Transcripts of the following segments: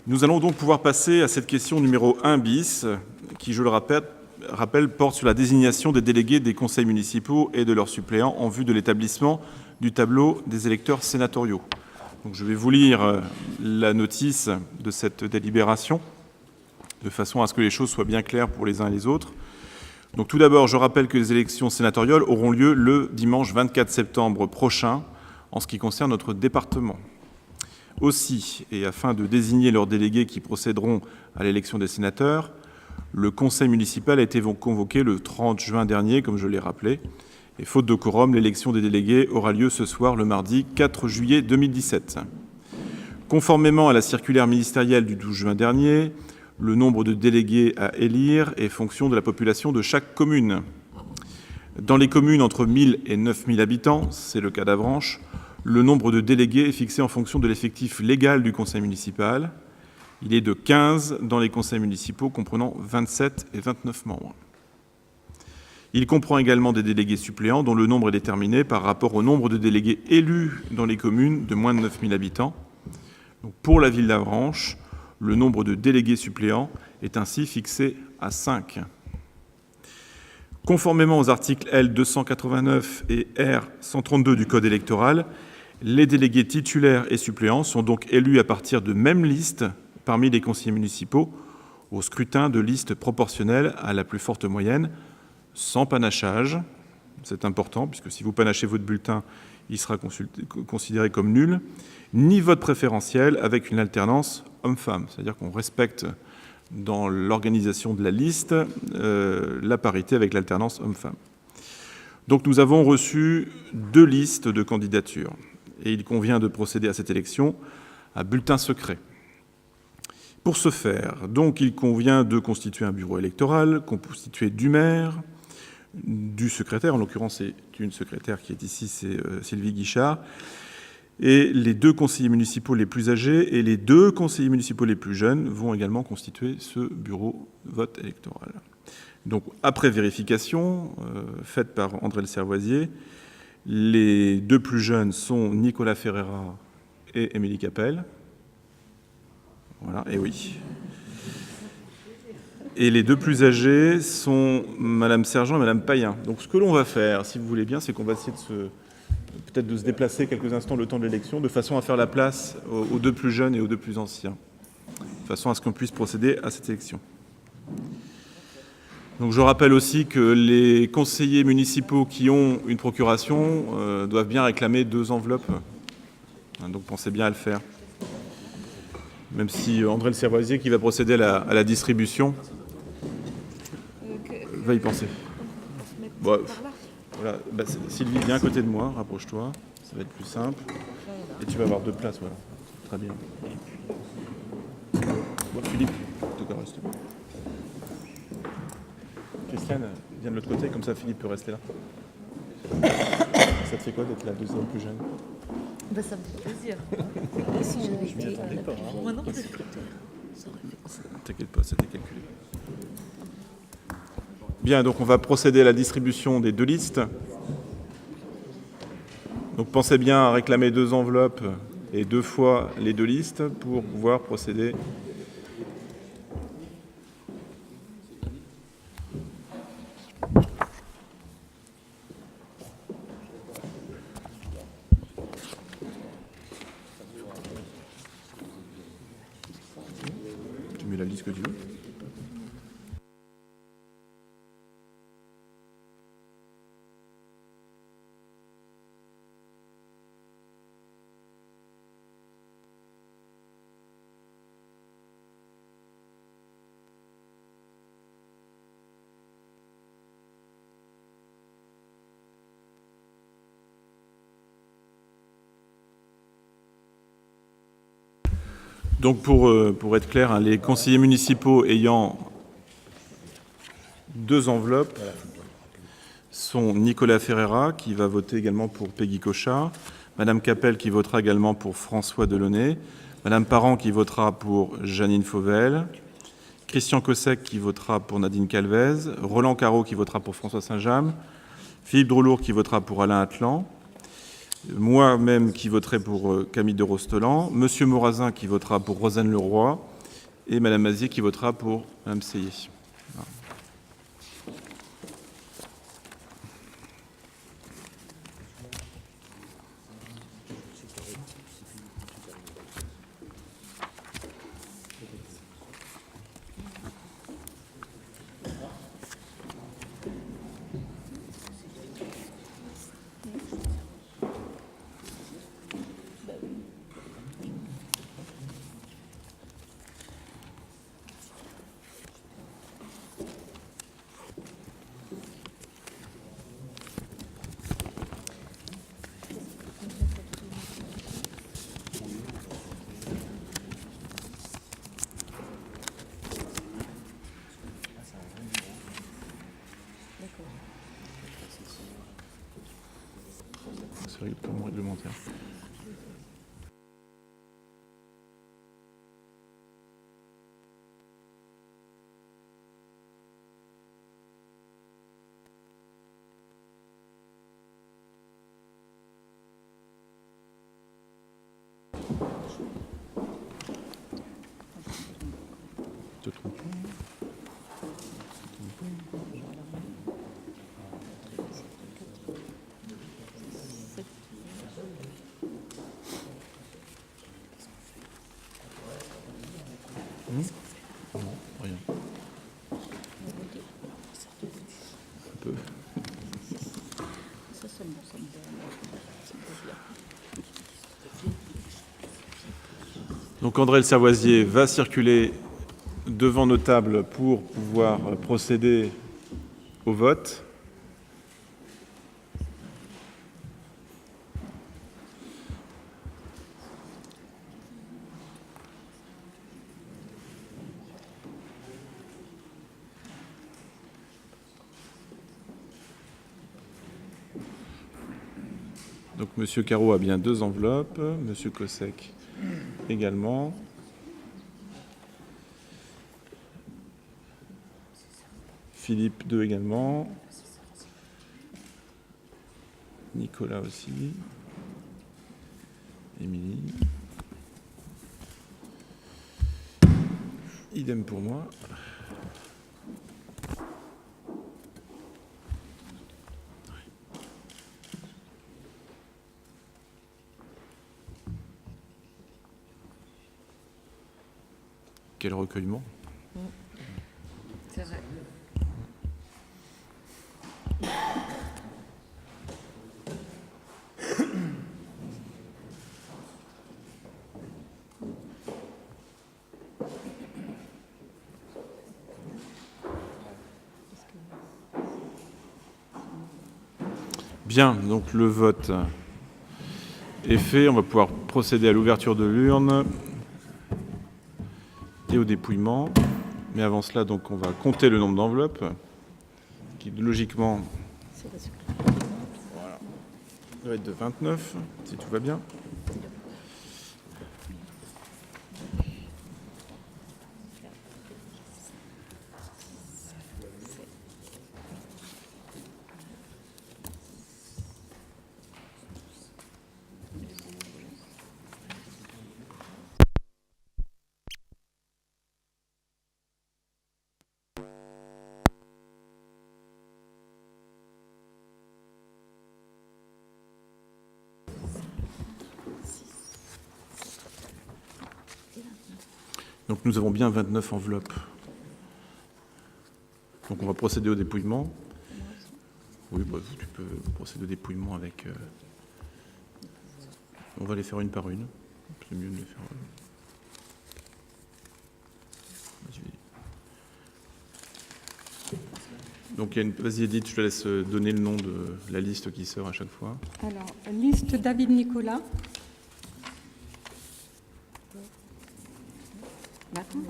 Nous allons donc pouvoir passer à cette question numéro 1 bis, qui, je le rappelle, porte sur la désignation des délégués des conseils municipaux et de leurs suppléants en vue de l'établissement du tableau des électeurs sénatoriaux. Donc, je vais vous lire la notice de cette délibération, de façon à ce que les choses soient bien claires pour les uns et les autres. Donc, tout d'abord, je rappelle que les élections sénatoriales auront lieu le dimanche 24 septembre prochain, en ce qui concerne notre département. Aussi, et afin de désigner leurs délégués qui procéderont à l'élection des sénateurs, le conseil municipal a été convoqué le 30 juin dernier, comme je l'ai rappelé, et faute de quorum, l'élection des délégués aura lieu ce soir, le mardi 4 juillet 2017. Conformément à la circulaire ministérielle du 12 juin dernier, le nombre de délégués à élire est fonction de la population de chaque commune. Dans les communes entre 1000 et 9000 habitants, c'est le cas d'Avranches, le nombre de délégués est fixé en fonction de l'effectif légal du conseil municipal. Il est de 15 dans les conseils municipaux comprenant 27 et 29 membres. Il comprend également des délégués suppléants dont le nombre est déterminé par rapport au nombre de délégués élus dans les communes de moins de 9000 habitants. Donc pour la ville d'Avranches, le nombre de délégués suppléants est ainsi fixé à 5. Conformément aux articles L. 289 et R. 132 du Code électoral, les délégués titulaires et suppléants sont donc élus à partir de mêmes listes parmi les conseillers municipaux au scrutin de liste proportionnelle à la plus forte moyenne, sans panachage. C'est important, puisque si vous panachez votre bulletin, il sera considéré comme nul, ni vote préférentiel avec une alternance homme-femme. C'est-à-dire qu'on respecte dans l'organisation de la liste la parité avec l'alternance homme-femme. Donc nous avons reçu 2 listes de candidatures et il convient de procéder à cette élection à bulletin secret. Pour ce faire, donc, il convient de constituer un bureau électoral constitué du maire, du secrétaire, en l'occurrence c'est une secrétaire qui est ici, c'est Sylvie Guichard, et les 2 conseillers municipaux les plus âgés et les 2 conseillers municipaux les plus jeunes vont également constituer ce bureau vote électoral. Donc, après vérification faite par André Le Servoisier, les 2 plus jeunes sont Nicolas Ferreira et Émilie Capel. Voilà, et oui. Et les 2 plus âgés sont Madame Sergent et Madame Payen. Donc, ce que l'on va faire, si vous voulez bien, c'est qu'on va essayer peut-être de se déplacer quelques instants le temps de l'élection, de façon à faire la place aux 2 plus jeunes et aux 2 plus anciens, de façon à ce qu'on puisse procéder à cette élection. Donc je rappelle aussi que les conseillers municipaux qui ont une procuration doivent bien réclamer 2 enveloppes. Donc pensez bien à le faire. Même si André Le Servoisier, qui va procéder à la distribution, va y penser. Bon, voilà. Sylvie, viens à côté de moi, rapproche-toi, ça va être plus simple. Et tu vas avoir 2 places, voilà. Très bien. Bon, Philippe, en tout cas, reste. Christiane, viens de l'autre côté, comme ça Philippe peut rester là. Ça te fait quoi d'être la 2e plus jeune? Ça me fait plaisir. Je m'y attendais pas. Moi non. T'inquiète pas, c'était calculé. Bien, donc on va procéder à la distribution des 2 listes. Donc pensez bien à réclamer 2 enveloppes et 2 fois les 2 listes pour pouvoir procéder. Tu mets la liste que tu veux. Donc pour être clair, les conseillers municipaux ayant 2 enveloppes sont Nicolas Ferreira, qui va voter également pour Peggy Cochard, Madame Capel, qui votera également pour François Delaunay, Madame Parent, qui votera pour Janine Fauvel, Christian Cossec, qui votera pour Nadine Calvez, Roland Carreau, qui votera pour François Saint-James, Philippe Droulour, qui votera pour Alain Atlan, moi-même qui voterai pour Camille de Rostelan, Monsieur Morazin qui votera pour Rosanne Leroy, et Madame Mazier qui votera pour Madame Seyé. Voilà. C'est purement réglementaire. Je te trompe pas. Non, rien. Un peu. Donc André Le Savoisier va circuler devant nos tables pour pouvoir procéder au vote. Donc Monsieur Carreau a bien 2 enveloppes, Monsieur Cossec également. Philippe 2 également. Nicolas aussi. Émilie. Idem pour moi. Quel recueillement. C'est vrai. Bien, donc le vote est fait. On va pouvoir procéder à l'ouverture de l'urne et au dépouillement. Mais avant cela, donc, on va compter le nombre d'enveloppes, qui logiquement doit être de 29, si tout va bien. Donc nous avons bien 29 enveloppes. Donc on va procéder au dépouillement. Oui, bah, tu peux procéder au dépouillement avec... On va les faire une par une. C'est mieux de les faire... Donc il y a une... Vas-y Edith, je te laisse donner le nom de la liste qui sort à chaque fois. Alors, liste David Nicolas. D'accord.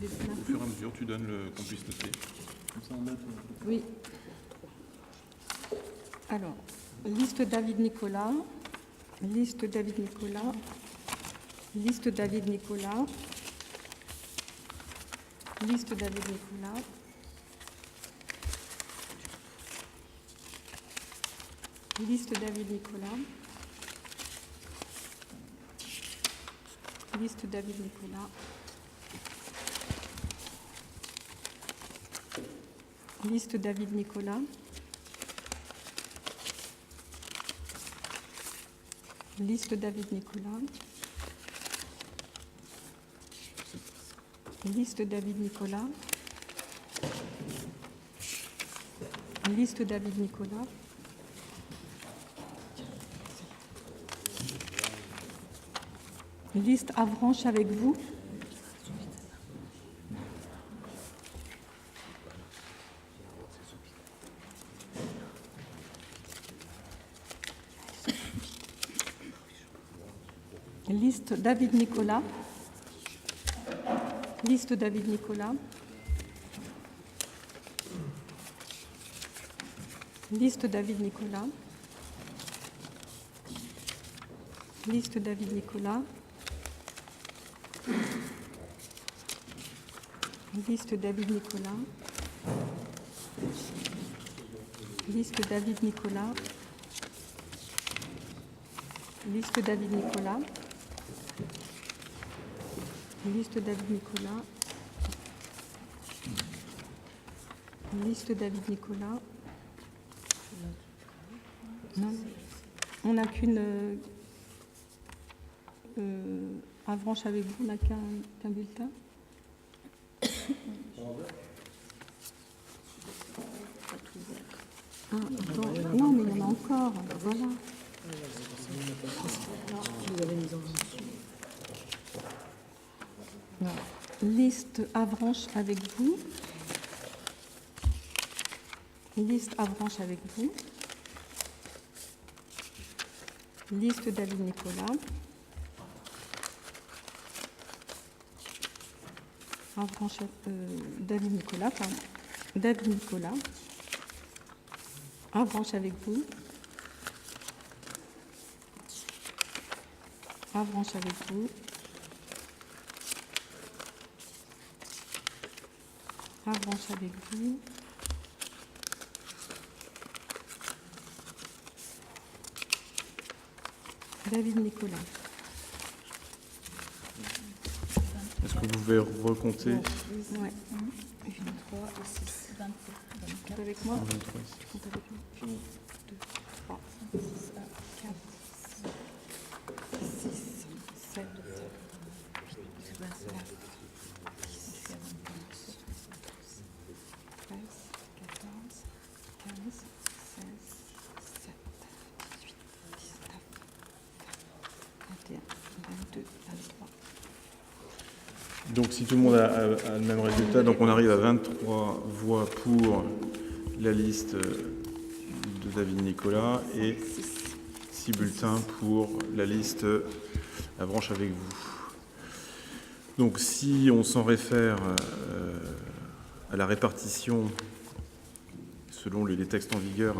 Je vais Au fur et à mesure, tu donnes le qu'on puisse noter. Comme ça, on note. Oui. Alors, liste David Nicolas. Liste David Nicolas. Liste David Nicolas. Liste David Nicolas. Liste David Nicolas. Liste David Nicolas. Liste David Nicolas. Liste David Nicolas. Liste David Nicolas. Liste David Nicolas. Liste Avranches avec vous. Liste David Nicolas. Liste David Nicolas. Liste David Nicolas. Liste David Nicolas. Liste David Nicolas. Liste David Nicolas. Liste David Nicolas. Liste David Nicolas. Liste David Nicolas. Non, on n'a qu'une Avranches avec vous, on n'a qu'un bulletin. Ah, attends, non, mais il y en a encore. Voilà. Liste Avranches avec vous. Liste Avranches avec vous. Liste David Nicolas. Avranches, David Nicolas, pardon. David Nicolas. Avranches avec vous. Avranches avec vous. Avranches avec vous. David Nicolas. Est-ce que vous pouvez recompter? Ouais. 3 et 6, 24. Avec moi. 23 ici. Tu comptes avec moi. 1, 2, 3, 4, 5, 6, 7, 8, 9, 10, 11, 13, 14, 15, 16, 17, 18, 19, 21, 22, 23. Donc si tout le monde a le même résultat, donc on arrive à 23 voix pour la liste de David Nicolas et 6 bulletins pour la liste Avranches avec vous. Donc si on s'en réfère à la répartition, selon les textes en vigueur,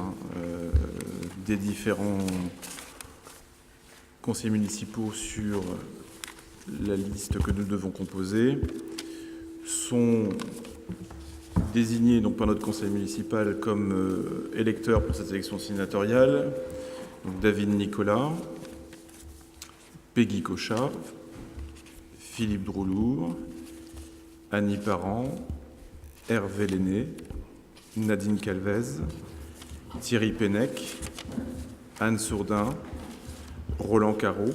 des différents conseils municipaux sur la liste que nous devons composer, sont désignés donc, par notre conseil municipal comme électeurs pour cette élection sénatoriale, donc David Nicolas, Peggy Cochat, Philippe Droulour, Annie Parent, Hervé Lenné, Nadine Calvez, Thierry Pennec, Anne Sourdin, Roland Carreau,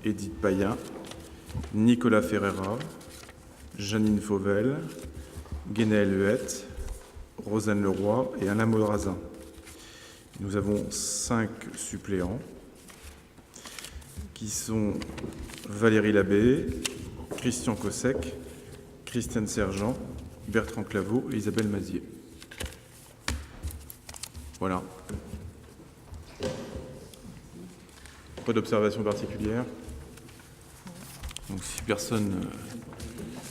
Édith Payen, Nicolas Ferreira, Janine Fauvel, Guénaël Huette, Rosanne Leroy et Alain Maudrazin. Nous avons 5 suppléants qui sont Valérie Labbé, Christian Cossec, Christiane Sergent, Bertrand Claveau et Isabelle Mazier. Voilà. Pas d'observation particulière. Donc si personne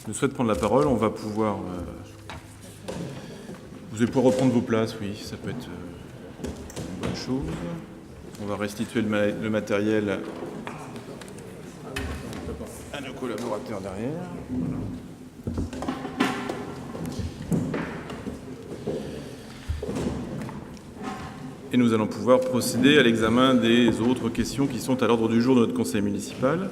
ne souhaite prendre la parole, on va pouvoir... vous allez pouvoir reprendre vos places, oui, ça peut être une bonne chose. On va restituer le matériel à nos collaborateurs derrière. Et nous allons pouvoir procéder à l'examen des autres questions qui sont à l'ordre du jour de notre conseil municipal.